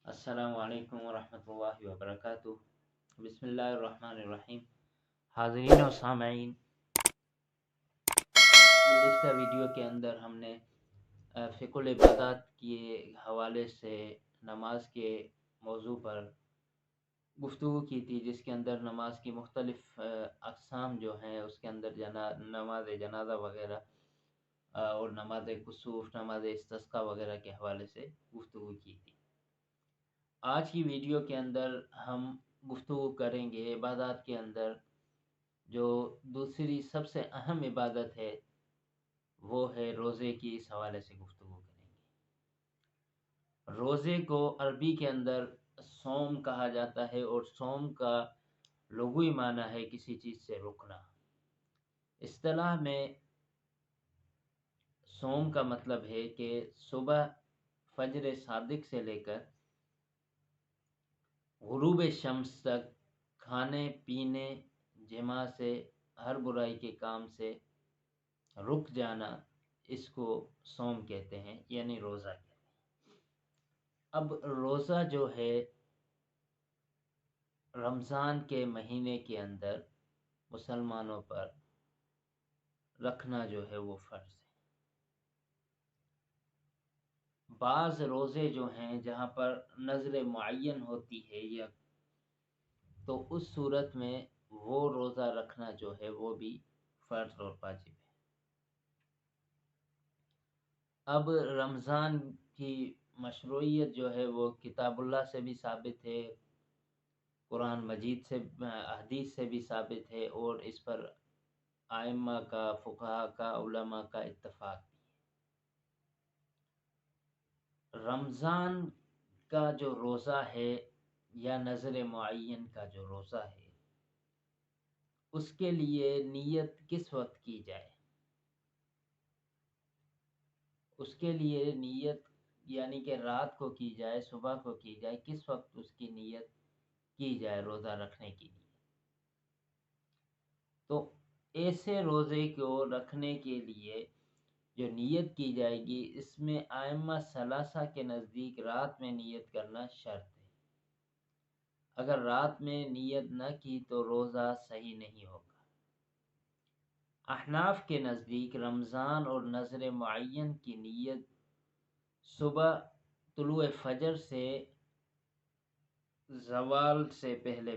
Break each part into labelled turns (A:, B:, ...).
A: السلام علیکم ورحمۃ اللہ وبرکاتہ۔ بسم اللہ الرحمن الرحیم۔ حاضرین و سامعین، گزشتہ ویڈیو کے اندر ہم نے فقہ العبادات کے حوالے سے نماز کے موضوع پر گفتگو کی تھی، جس کے اندر نماز کی مختلف اقسام جو ہیں اس کے اندر نماز جنازہ وغیرہ اور نماز کسوف، نماز استسقاء وغیرہ کے حوالے سے گفتگو کی تھی۔ آج کی ویڈیو کے اندر ہم گفتگو کریں گے عبادات کے اندر جو دوسری سب سے اہم عبادت ہے وہ ہے روزے کی، اس حوالے سے گفتگو کریں گے۔ روزے کو عربی کے اندر صوم کہا جاتا ہے، اور صوم کا لغوی معنی ہے کسی چیز سے رکنا۔ اصطلاح میں صوم کا مطلب ہے کہ صبح فجر صادق سے لے کر غروب شمس تک کھانے پینے، جماع سے، ہر برائی کے کام سے رک جانا، اس کو صوم کہتے ہیں، یعنی روزہ کہتے ہیں۔ اب روزہ جو ہے رمضان کے مہینے کے اندر مسلمانوں پر رکھنا جو ہے وہ فرض ہے۔ بعض روزے جو ہیں جہاں پر نظر معین ہوتی ہے یا تو اس صورت میں وہ روزہ رکھنا جو ہے وہ بھی فرض اور واجب ہے۔ اب رمضان کی مشروعیت جو ہے وہ کتاب اللہ سے بھی ثابت ہے، قرآن مجید سے، حدیث سے بھی ثابت ہے، اور اس پر ائمہ کا، فقہاء کا، علماء کا اتفاق بھی ہے۔ رمضان کا جو روزہ ہے یا نظر معین کا جو روزہ ہے، اس کے لیے نیت کس وقت کی جائے؟ اس کے لیے نیت یعنی کہ رات کو کی جائے، صبح کو کی جائے، کس وقت اس کی نیت کی جائے روزہ رکھنے کے لیے؟ تو ایسے روزے کو رکھنے کے لیے جو نیت کی جائے گی، اس میں ائمہ ثلاثہ کے نزدیک رات میں نیت کرنا شرط ہے۔ اگر رات میں نیت نہ کی تو روزہ صحیح نہیں ہوگا۔ احناف کے نزدیک رمضان اور نظر معین کی نیت صبح طلوع فجر سے زوال سے پہلے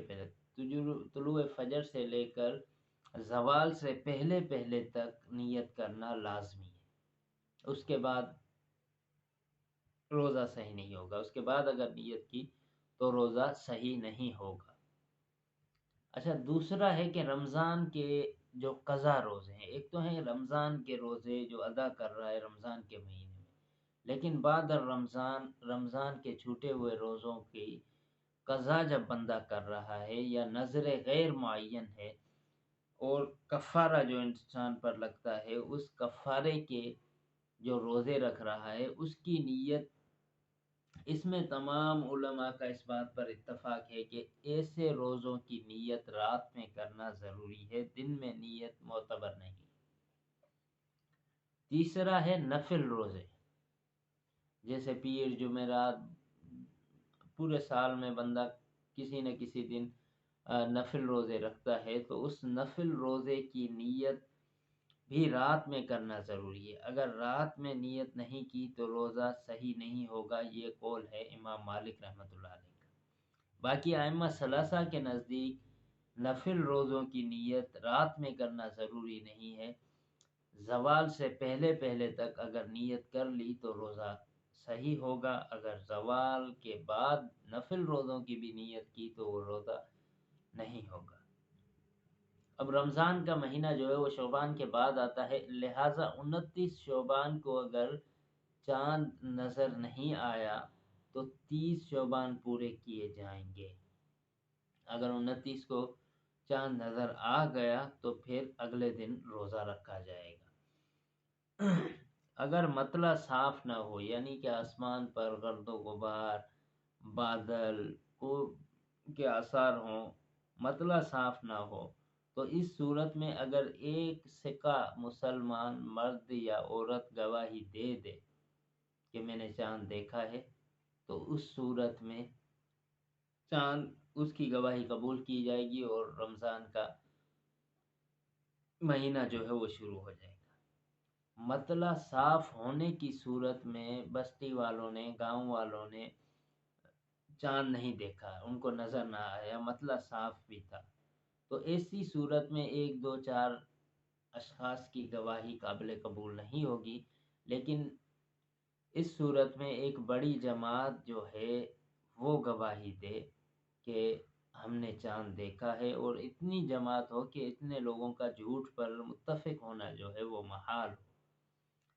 A: طلوع فجر سے لے کر زوال سے پہلے تک نیت کرنا لازمی ہے۔ اس کے بعد روزہ صحیح نہیں ہوگا۔ اس کے بعد اگر نیت کی تو روزہ صحیح نہیں ہوگا۔ اچھا، دوسرا ہے کہ رمضان کے جو قضا روزے ہیں، ایک تو ہیں رمضان کے روزے جو ادا کر رہا ہے رمضان کے مہینے میں، لیکن بعد رمضان کے چھوٹے ہوئے روزوں کی قضا جب بندہ کر رہا ہے یا نظر غیر معین ہے اور کفارہ جو انسان پر لگتا ہے، اس کفارے کے جو روزے رکھ رہا ہے اس کی نیت، اس میں تمام علماء کا اس بات پر اتفاق ہے کہ ایسے روزوں کی نیت رات میں کرنا ضروری ہے، دن میں نیت معتبر نہیں۔ تیسرا ہے نفل روزے، جیسے پیر، جمعرات، پورے سال میں بندہ کسی نہ کسی دن نفل روزے رکھتا ہے، تو اس نفل روزے کی نیت بھی رات میں کرنا ضروری ہے۔ اگر رات میں نیت نہیں کی تو روزہ صحیح نہیں ہوگا، یہ قول ہے امام مالک رحمۃ اللہ علیہ کا۔ باقی ائمہ ثلاثہ کے نزدیک نفل روزوں کی نیت رات میں کرنا ضروری نہیں ہے، زوال سے پہلے تک اگر نیت کر لی تو روزہ صحیح ہوگا۔ اگر زوال کے بعد نفل روزوں کی بھی نیت کی تو وہ روزہ نہیں ہوگا۔ اب رمضان کا مہینہ جو ہے وہ شعبان کے بعد آتا ہے، لہٰذا 29 شعبان کو اگر چاند نظر نہیں آیا تو 30 شعبان پورے کیے جائیں گے۔ اگر 29 کو چاند نظر آ گیا تو پھر اگلے دن روزہ رکھا جائے گا۔ اگر مطلع صاف نہ ہو، یعنی کہ آسمان پر گرد و غبار، بادل کے آثار ہوں، مطلع صاف نہ ہو، تو اس صورت میں اگر ایک سکہ مسلمان مرد یا عورت گواہی دے دے کہ میں نے چاند دیکھا ہے، تو اس صورت میں چاند اس کی گواہی قبول کی جائے گی اور رمضان کا مہینہ جو ہے وہ شروع ہو جائے گا۔ مطلع صاف ہونے کی صورت میں بستی والوں نے، گاؤں والوں نے چاند نہیں دیکھا، ان کو نظر نہ آیا، مطلع صاف بھی تھا، تو ایسی صورت میں ایک دو چار اشخاص کی گواہی قابل قبول نہیں ہوگی، لیکن اس صورت میں ایک بڑی جماعت جو ہے وہ گواہی دے کہ ہم نے چاند دیکھا ہے، اور اتنی جماعت ہو کہ اتنے لوگوں کا جھوٹ پر متفق ہونا جو ہے وہ محال ہو،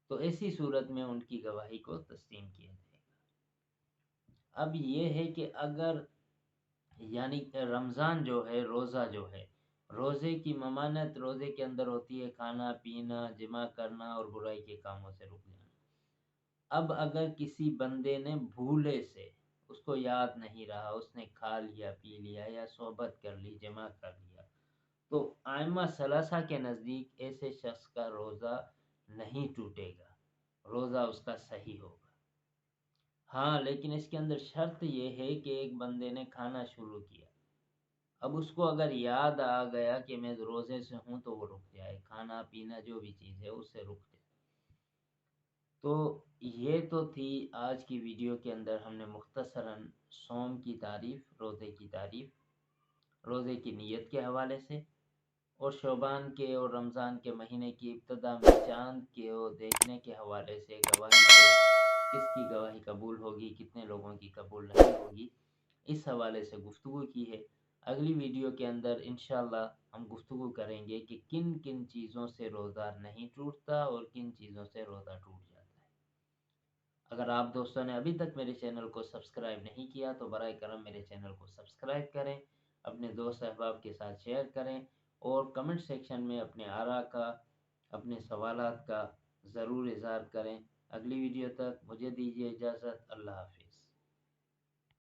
A: تو ایسی صورت میں ان کی گواہی کو تسلیم کیا جائے گا۔ اب یہ ہے کہ اگر یعنی رمضان جو ہے، روزہ جو ہے، روزے کی ممانت روزے کے اندر ہوتی ہے کھانا پینا، جمع کرنا اور برائی کے کاموں سے رک جانا۔ اب اگر کسی بندے نے بھولے سے، اس کو یاد نہیں رہا، اس نے کھا لیا پی لیا یا صحبت کر لی، جمع کر لیا، تو ائمہ ثلاثہ کے نزدیک ایسے شخص کا روزہ نہیں ٹوٹے گا، روزہ اس کا صحیح ہوگا۔ ہاں لیکن اس کے اندر شرط یہ ہے کہ ایک بندے نے کھانا شروع کیا، اب اس کو اگر یاد آ گیا کہ میں روزے سے ہوں تو وہ رک جائے، کھانا پینا جو بھی چیز ہے اس سے رک جائے۔ تو یہ تو تھی آج کی ویڈیو کے اندر، ہم نے مختصراً صوم کی تعریف، روزے کی تعریف، روزے کی نیت کے حوالے سے، اور شعبان کے اور رمضان کے مہینے کی ابتدا میں چاند کے دیکھنے کے حوالے سے گواہی سے کس کی گواہی قبول ہوگی، کتنے لوگوں کی قبول نہیں ہوگی، اس حوالے سے گفتگو کی ہے۔ اگلی ویڈیو کے اندر انشاءاللہ ہم گفتگو کریں گے کہ کن کن چیزوں سے روزہ نہیں ٹوٹتا اور کن چیزوں سے روزہ ٹوٹ جاتا ہے۔ اگر آپ دوستوں نے ابھی تک میرے چینل کو سبسکرائب نہیں کیا تو برائے کرم میرے چینل کو سبسکرائب کریں، اپنے دوست احباب کے ساتھ شیئر کریں، اور کمنٹ سیکشن میں اپنے آراء کا، اپنے سوالات کا ضرور اظہار کریں۔ اگلی ویڈیو تک مجھے دیجیے اجازت، اللہ حافظ۔